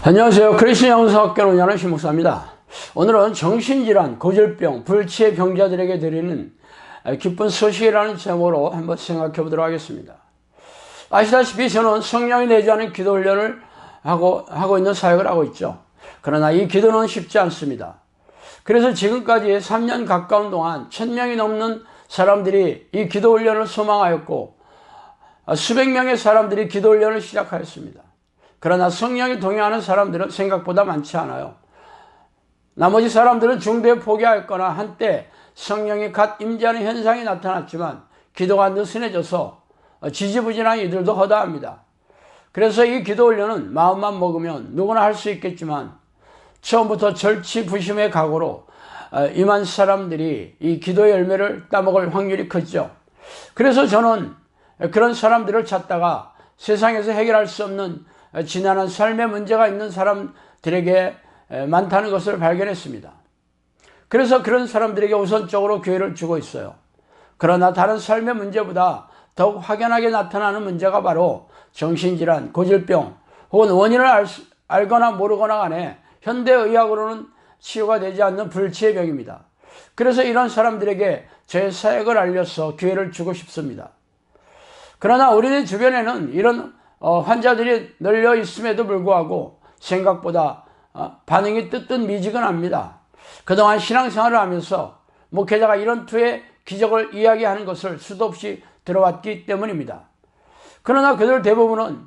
안녕하세요. 크리스천 영성학교를 운영하는 신목사입니다. 오늘은 정신질환, 고질병, 불치의 병자들에게 드리는 기쁜 소식이라는 제목으로 한번 생각해 보도록 하겠습니다. 아시다시피 저는 성령이 내주하는 기도 훈련을 하고 있는 사역을 하고 있죠. 그러나 이 기도는 쉽지 않습니다. 그래서 지금까지 3년 가까운 동안 1000명이 넘는 사람들이 이 기도 훈련을 소망하였고 수백 명의 사람들이 기도 훈련을 시작하였습니다. 그러나 성령이 동행하는 사람들은 생각보다 많지 않아요. 나머지 사람들은 중도에 포기하였거나 한때 성령이 갓 임재하는 현상이 나타났지만 기도가 느슨해져서 지지부진한 이들도 허다합니다. 그래서 이 기도 훈련은 마음만 먹으면 누구나 할 수 있겠지만 처음부터 절치부심의 각오로 임한 사람들이 이 기도의 열매를 따먹을 확률이 크죠. 그래서 저는 그런 사람들을 찾다가 세상에서 해결할 수 없는 지난한 삶의 문제가 있는 사람들에게 많다는 것을 발견했습니다. 그래서 그런 사람들에게 우선적으로 기회를 주고 있어요. 그러나 다른 삶의 문제보다 더욱 확연하게 나타나는 문제가 바로 정신질환, 고질병 혹은 원인을 알거나 모르거나 간에 현대의학으로는 치유가 되지 않는 불치의 병입니다. 그래서 이런 사람들에게 제 사역을 알려서 기회를 주고 싶습니다. 그러나 우리네 주변에는 이런 환자들이 널려 있음에도 불구하고 생각보다 반응이 뜨뜻미지근합니다. 그동안 신앙생활을 하면서 목회자가 이런 투의 기적을 이야기하는 것을 수도 없이 들어왔기 때문입니다. 그러나 그들 대부분은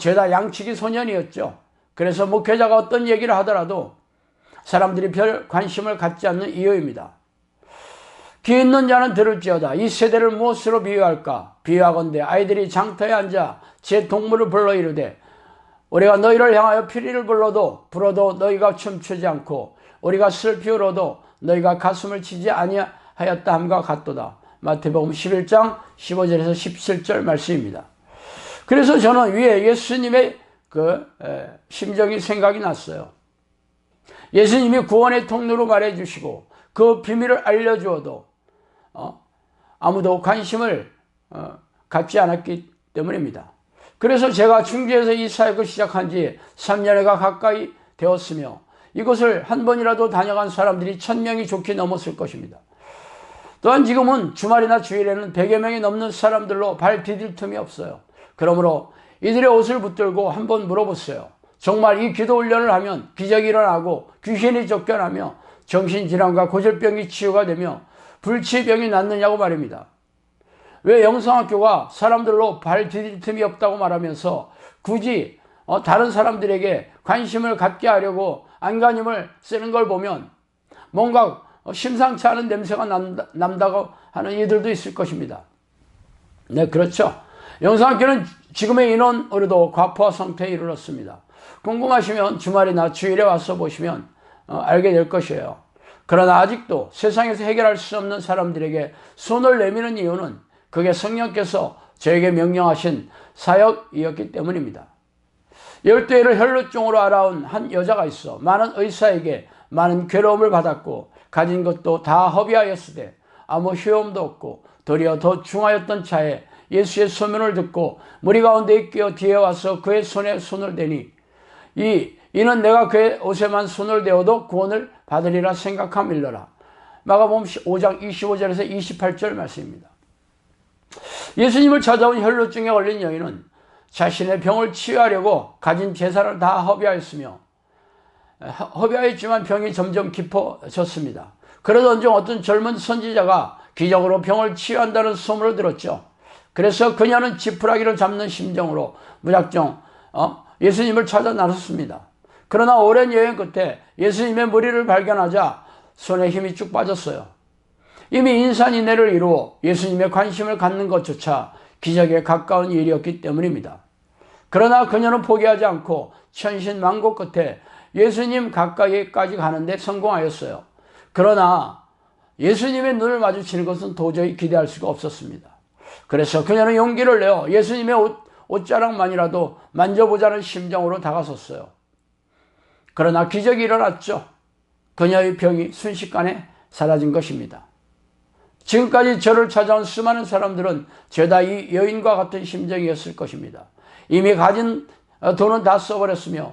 죄다 양치기 소년이었죠. 그래서 목회자가 어떤 얘기를 하더라도 사람들이 별 관심을 갖지 않는 이유입니다. 귀 있는 자는 들을지어다. 이 세대를 무엇으로 비유할까? 비유하건대 아이들이 장터에 앉아 제 동물을 불러 이르되 우리가 너희를 향하여 피리를 불러도 너희가 춤추지 않고 우리가 슬피 울어도 너희가 가슴을 치지 아니하였다 함과 같도다. 마태복음 11장 15절에서 17절 말씀입니다. 그래서 저는 위에 예수님의 심정이 생각이 났어요. 예수님이 구원의 통로로 말해주시고 그 비밀을 알려주어도 아무도 관심을 갖지 않았기 때문입니다. 그래서 제가 충주에서 이 사역을 시작한 지 3년여가 가까이 되었으며 이곳을 한 번이라도 다녀간 사람들이 1000명이 좋게 넘었을 것입니다. 또한 지금은 주말이나 주일에는 100여 명이 넘는 사람들로 발 디딜 틈이 없어요. 그러므로 이들의 옷을 붙들고 한번 물어보세요. 정말 이 기도 훈련을 하면 기적이 일어나고 귀신이 쫓겨나며 정신질환과 고질병이 치유가 되며 불치병이 낫느냐고 말입니다. 왜 영성학교가 사람들로 발 디딜 틈이 없다고 말하면서 굳이 다른 사람들에게 관심을 갖게 하려고 안간힘을 쓰는 걸 보면 뭔가 심상치 않은 냄새가 난다고 하는 이들도 있을 것입니다. 네, 그렇죠. 영성학교는 지금의 인원으로도 과포화 상태에 이르렀습니다. 궁금하시면 주말이나 주일에 와서 보시면 알게 될 것이에요. 그러나 아직도 세상에서 해결할 수 없는 사람들에게 손을 내미는 이유는 그게 성령께서 저에게 명령하신 사역이었기 때문입니다. 12회를 혈루증으로 알아온 한 여자가 있어 많은 의사에게 많은 괴로움을 받았고 가진 것도 다 허비하였으되 아무 효험도 없고 도리어 더 중하였던 차에 예수의 소문을 듣고 무리 가운데 끼어 뒤에 와서 그의 손에 손을 대니 이는 내가 그의 옷에만 손을 대어도 구원을 받으리라 생각함일러라. 마가복음 5장 25절에서 28절 말씀입니다. 예수님을 찾아온 혈루증에 걸린 여인은 자신의 병을 치유하려고 가진 재산을 다 허비하였으며 허비하였지만 병이 점점 깊어졌습니다. 그러던 중 어떤 젊은 선지자가 기적으로 병을 치유한다는 소문을 들었죠. 그래서 그녀는 지푸라기를 잡는 심정으로 무작정 예수님을 찾아 나섰습니다. 그러나 오랜 여행 끝에 예수님의 무리를 발견하자 손에 힘이 쭉 빠졌어요. 이미 인산인해를 이루어 예수님의 관심을 갖는 것조차 기적에 가까운 일이었기 때문입니다. 그러나 그녀는 포기하지 않고 천신만고 끝에 예수님 가까이까지 가는데 성공하였어요. 그러나 예수님의 눈을 마주치는 것은 도저히 기대할 수가 없었습니다. 그래서 그녀는 용기를 내어 예수님의 옷자락만이라도 만져보자는 심정으로 다가섰어요. 그러나 기적이 일어났죠. 그녀의 병이 순식간에 사라진 것입니다. 지금까지 저를 찾아온 수많은 사람들은 죄다 이 여인과 같은 심정이었을 것입니다. 이미 가진 돈은 다 써버렸으며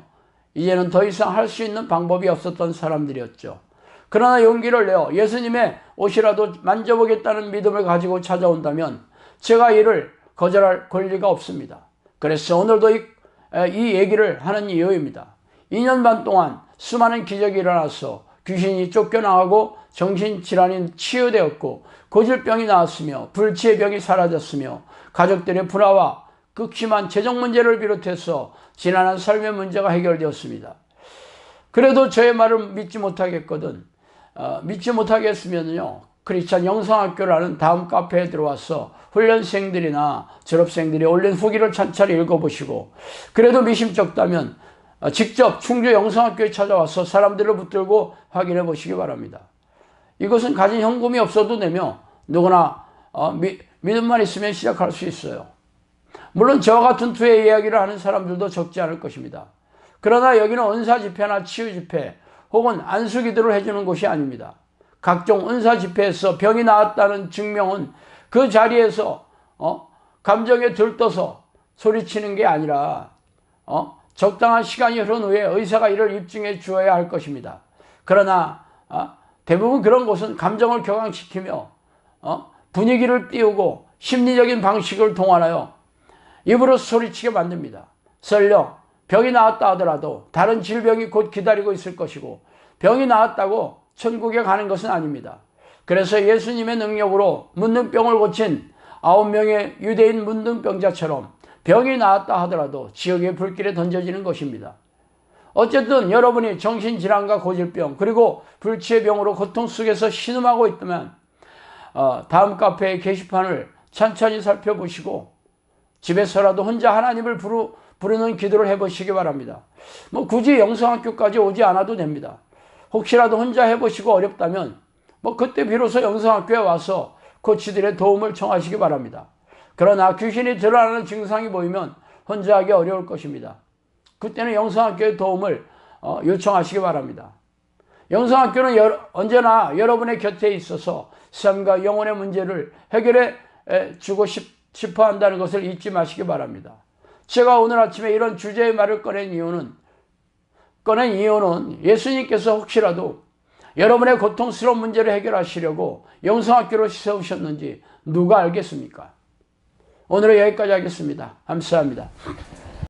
이제는 더 이상 할 수 있는 방법이 없었던 사람들이었죠. 그러나 용기를 내어 예수님의 옷이라도 만져보겠다는 믿음을 가지고 찾아온다면 제가 이를 거절할 권리가 없습니다. 그래서 오늘도 이 얘기를 하는 이유입니다. 2년 반 동안 수많은 기적이 일어나서 귀신이 쫓겨나가고 정신질환이 치유되었고 고질병이 나았으며 불치의 병이 사라졌으며 가족들의 불화와 극심한 재정 문제를 비롯해서 지난한 삶의 문제가 해결되었습니다. 그래도 저의 말을 믿지 못하겠으면요, 크리스찬 영성학교라는 다음 카페에 들어와서 훈련생들이나 졸업생들이 올린 후기를 찬찬히 읽어보시고, 그래도 미심쩍다면 직접 충주 영성학교에 찾아와서 사람들을 붙들고 확인해 보시기 바랍니다. 이것은 가진 현금이 없어도 되며 누구나 믿음만 있으면 시작할 수 있어요. 물론 저와 같은 투의 이야기를 하는 사람들도 적지 않을 것입니다. 그러나 여기는 은사 집회나 치유 집회 혹은 안수 기도를 해주는 곳이 아닙니다. 각종 은사 집회에서 병이 나았다는 증명은 그 자리에서 감정에 들떠서 소리치는 게 아니라 적당한 시간이 흐른 후에 의사가 이를 입증해 주어야 할 것입니다. 그러나 대부분 그런 곳은 감정을 격앙시키며 분위기를 띄우고 심리적인 방식을 동원하여 입으로 소리치게 만듭니다. 설령 병이 나았다 하더라도 다른 질병이 곧 기다리고 있을 것이고 병이 나았다고 천국에 가는 것은 아닙니다. 그래서 예수님의 능력으로 문둥병을 고친 9명의 유대인 문둥병자처럼 병이 나았다 하더라도 지옥의 불길에 던져지는 것입니다. 어쨌든 여러분이 정신질환과 고질병 그리고 불치의 병으로 고통 속에서 신음하고 있다면 다음 카페의 게시판을 찬찬히 살펴보시고 집에서라도 혼자 하나님을 부르는 기도를 해보시기 바랍니다. 굳이 영성학교까지 오지 않아도 됩니다. 혹시라도 혼자 해보시고 어렵다면 그때 비로소 영성학교에 와서 코치들의 도움을 청하시기 바랍니다. 그러나 귀신이 드러나는 증상이 보이면 혼자 하기 어려울 것입니다. 그때는 영성학교의 도움을 요청하시기 바랍니다. 영성학교는 언제나 여러분의 곁에 있어서 삶과 영혼의 문제를 해결해 주고 싶어 한다는 것을 잊지 마시기 바랍니다. 제가 오늘 아침에 이런 주제의 말을 꺼낸 이유는 예수님께서 혹시라도 여러분의 고통스러운 문제를 해결하시려고 영성학교로 세우셨는지 누가 알겠습니까? 오늘은 여기까지 하겠습니다. 감사합니다.